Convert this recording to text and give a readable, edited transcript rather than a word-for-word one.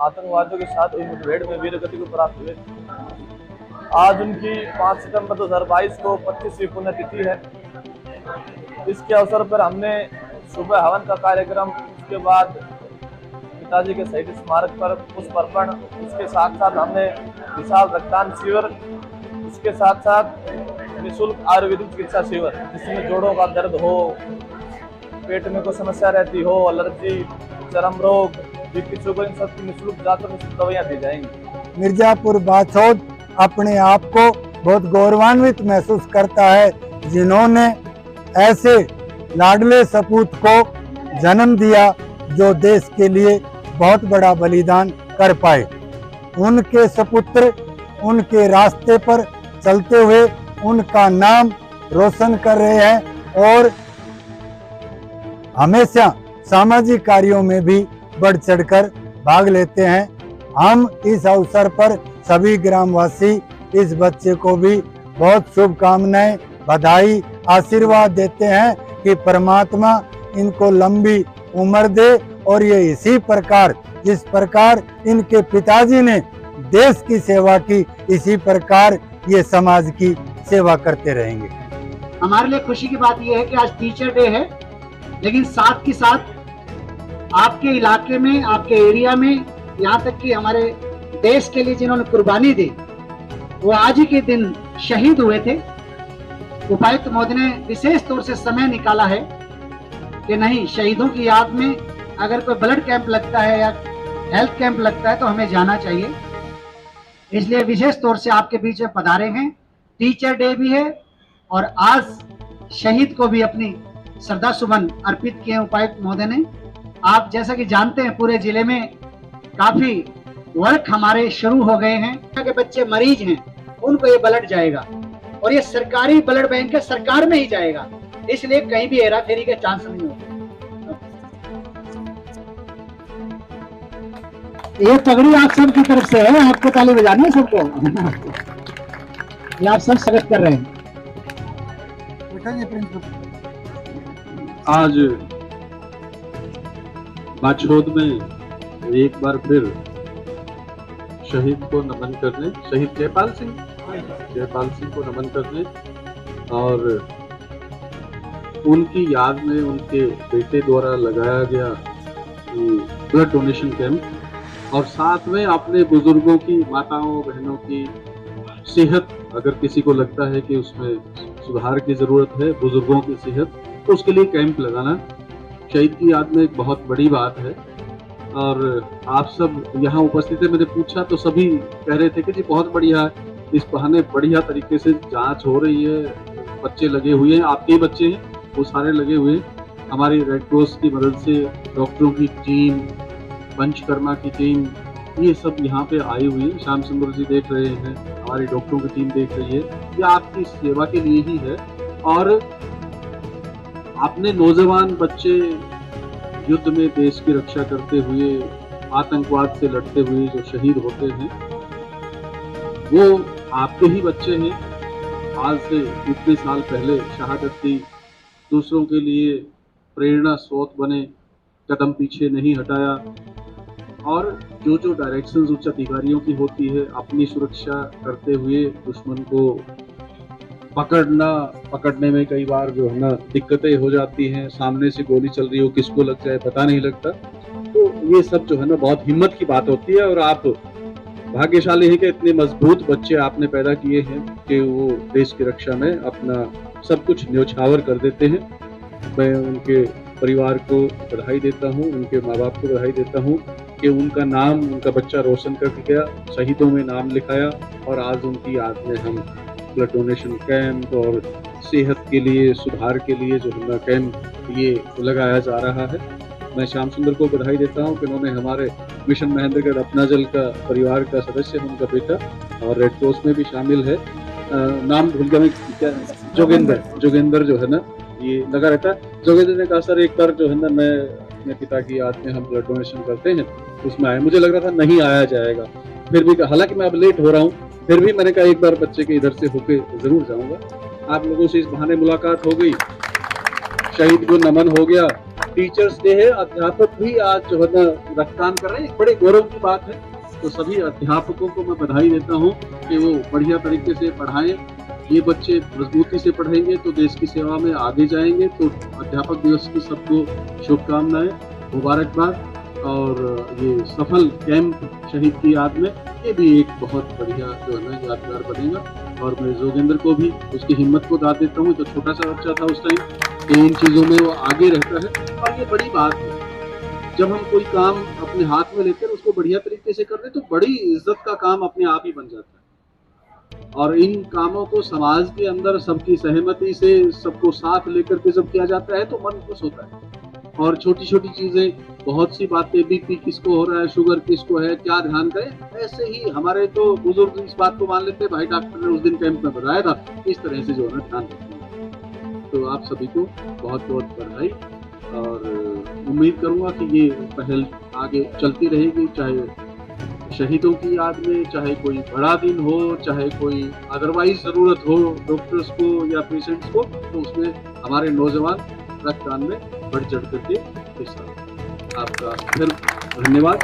आतंकवादियों के साथ हुई मुठभेड़ में वीरगति को प्राप्त हुए। आज उनकी 5 सितंबर 2022 को 25वीं पुण्यतिथि है। इसके अवसर पर हमने सुबह हवन का कार्यक्रम, उसके बाद पिताजी के शहीद स्मारक पर पुष्प अर्पण, उसके साथ साथ हमने विशाल रक्तदान शिविर, उसके साथ साथ निःशुल्क आयुर्वेदिक चिकित्सा शिविर, जिसमें जोड़ों का दर्द हो, पेट में कोई समस्या रहती हो, एलर्जी, चर्म रोग, बीपी शुगर, इन सब की निःशुल्क जांच और निःशुल्क दवाइयाँ दी जाएंगी। मिर्जापुर बाछौद अपने आप को बहुत गौरवान्वित महसूस करता है, जिन्होंने ऐसे लाडले सपूत को जन्म दिया जो देश के लिए बहुत बड़ा बलिदान कर पाए। उनके सपुत्र उनके रास्ते पर चलते हुए उनका नाम रोशन कर रहे हैं और हमेशा सामाजिक कार्यों में भी बढ़ चढ़कर भाग लेते हैं। हम इस अवसर पर सभी ग्रामवासी इस बच्चे को भी बहुत शुभकामनाएं, बधाई, आशीर्वाद देते हैं कि परमात्मा इनको लंबी उम्र दे और ये इसी प्रकार, जिस प्रकार इनके पिताजी ने देश की सेवा की, इसी प्रकार ये समाज की सेवा करते रहेंगे। हमारे लिए खुशी की बात यह है कि आज टीचर डे है, लेकिन साथ ही साथ आपके इलाके में, आपके एरिया में, यहाँ तक कि हमारे देश के लिए जिन्होंने कुर्बानी दी, वो आज ही के दिन शहीद हुए थे। उपायुक्त महोदय ने विशेष तौर से समय निकाला है कि नहीं, शहीदों की याद में अगर कोई ब्लड कैंप लगता है या हेल्थ कैंप लगता है तो हमें जाना चाहिए, इसलिए विशेष तौर से आपके बीच में पधारे हैं। टीचर डे भी है और आज शहीद को भी अपनी श्रद्धा सुमन अर्पित किए उपायुक्त महोदय ने। आप जैसा कि जानते हैं पूरे जिले में काफी वर्क हमारे शुरू हो गए हैं। के बच्चे मरीज हैं, उनको ये ब्लड जाएगा और ये सरकारी ब्लड बैंक है, सरकार में ही जाएगा, इसलिए कहीं भी हेरा फेरी का चांस नहीं होगा। ये पगड़ी आप सब की तरफ से है, आपको ताली बजानी है सबको। ये आप सब स्वागत कर रहे हैं। आज बाछौद में एक बार फिर शहीद को नमन करने, शहीद जयपाल सिंह को नमन करने और उनकी याद में उनके बेटे द्वारा लगाया गया ब्लड डोनेशन कैंप और साथ में अपने बुजुर्गों की, माताओं बहनों की सेहत, अगर किसी को लगता है कि उसमें सुधार की जरूरत है, बुजुर्गों की सेहत, तो उसके लिए कैंप लगाना शहीद की याद में एक बहुत बड़ी बात है। और आप सब यहाँ उपस्थित है, मैंने पूछा तो सभी कह रहे थे कि जी बहुत बढ़िया, इस बहाने बढ़िया तरीके से जांच हो रही है, बच्चे लगे हुए हैं, आपके ही बच्चे हैं, वो सारे लगे हुए हैं। हमारी रेड क्रॉस की मदद से डॉक्टरों की टीम, पंचकर्मा की टीम, ये सब यहाँ पे आई हुई है। श्याम सुंदर जी देख रहे हैं, हमारी डॉक्टरों की टीम देख रही है। ये आपकी सेवा के लिए ही है। और आपने नौजवान बच्चे युद्ध में देश की रक्षा करते हुए, आतंकवाद से लड़ते हुए जो शहीद होते हैं, वो आपके ही बच्चे हैं। आज से इतने साल पहले शहादत दी, दूसरों के लिए प्रेरणा स्रोत बने, कदम पीछे नहीं हटाया और जो जो डायरेक्शंस उच्च अधिकारियों की होती है, अपनी सुरक्षा करते हुए दुश्मन को पकड़ने में कई बार जो है ना दिक्कतें हो जाती हैं, सामने से गोली चल रही हो, किसको लग जाए पता नहीं लगता। तो ये सब जो है ना बहुत हिम्मत की बात होती है और आप भाग्यशाली हैं कि इतने मजबूत बच्चे आपने पैदा किए हैं कि वो देश की रक्षा में अपना सब कुछ न्योछावर कर देते हैं। मैं उनके परिवार को बधाई देता हूँ, उनके माँ बाप को बधाई देता हूँ कि उनका नाम, उनका बच्चा रोशन करके गया, शहीदों में नाम लिखाया और आज उनकी याद में हम ब्लड डोनेशन कैंप और सेहत के लिए, सुधार के लिए जो है कैंप ये लगाया जा रहा है। मैं श्याम सुंदर को बधाई देता हूँ कि उन्होंने हमारे मिशन महेंद्रगढ़ अपना जल का परिवार का सदस्य है, उनका बेटा और रेड क्रॉस में भी शामिल है। नाम भूल गया मैं, क्या जोगेंद्र जो है ना ये लगा रहता है। जोगेंद्र ने कहा सर एक बार जो है ना मैं अपने पिता की याद में हम ब्लड डोनेशन करते हैं, उसमें आया। मुझे लग रहा था नहीं आया जाएगा, फिर भी हालांकि मैं अब लेट हो रहा हूँ, फिर भी मैंने कहा एक बार बच्चे के इधर से होके जरूर जाऊंगा। आप लोगों से इस बहाने मुलाकात हो गई, शहीद को नमन हो गया, टीचर्स डे है, अध्यापक भी आज जो है ना रक्तदान कर रहे हैं, बड़े गौरव की बात है। तो सभी अध्यापकों को मैं बधाई देता हूँ कि वो बढ़िया तरीके से पढ़ाएं। ये बच्चे मजबूती से पढ़ेंगे तो देश की सेवा में आगे जाएंगे। तो अध्यापक दिवस की सबको शुभकामनाएं, मुबारकबाद। और ये सफल कैंप शहीद की याद में ये भी एक बहुत बढ़िया जो है ना यादगार बनेगा। और मैं जोगेंद्र को भी उसकी हिम्मत को दाद देता हूँ। तो छोटा सा बच्चा था उस टाइम, तो इन चीज़ों में वो आगे रहता है और ये बड़ी बात है। जब हम कोई काम अपने हाथ में लेते हैं उसको बढ़िया तरीके से करते तो बड़ी इज्जत का काम अपने आप ही बन जाता है। और इन कामों को समाज के अंदर सबकी सहमति से, सबको साथ लेकर के जब किया जाता है तो मन खुश होता है। और छोटी छोटी चीजें, बहुत सी बातें, बीपी किसको हो रहा है, शुगर किसको है, क्या ध्यान करें, ऐसे ही हमारे तो बुजुर्ग इस बात को मान लेते हैं, भाई डॉक्टर ने उस दिन कैंप में बताया था, इस तरह से जो है ध्यान रखते हैं। तो आप सभी को बहुत बहुत बधाई और उम्मीद करूंगा कि ये पहल आगे चलती रहेगी, चाहे शहीदों की याद में, चाहे कोई बड़ा दिन हो, चाहे कोई अदरवाइज जरूरत हो डॉक्टर्स को या पेशेंट्स को, तो उसमें हमारे नौजवान रक्तदान में बढ़ चढ़ करके हिस्सा। आपका फिर धन्यवाद।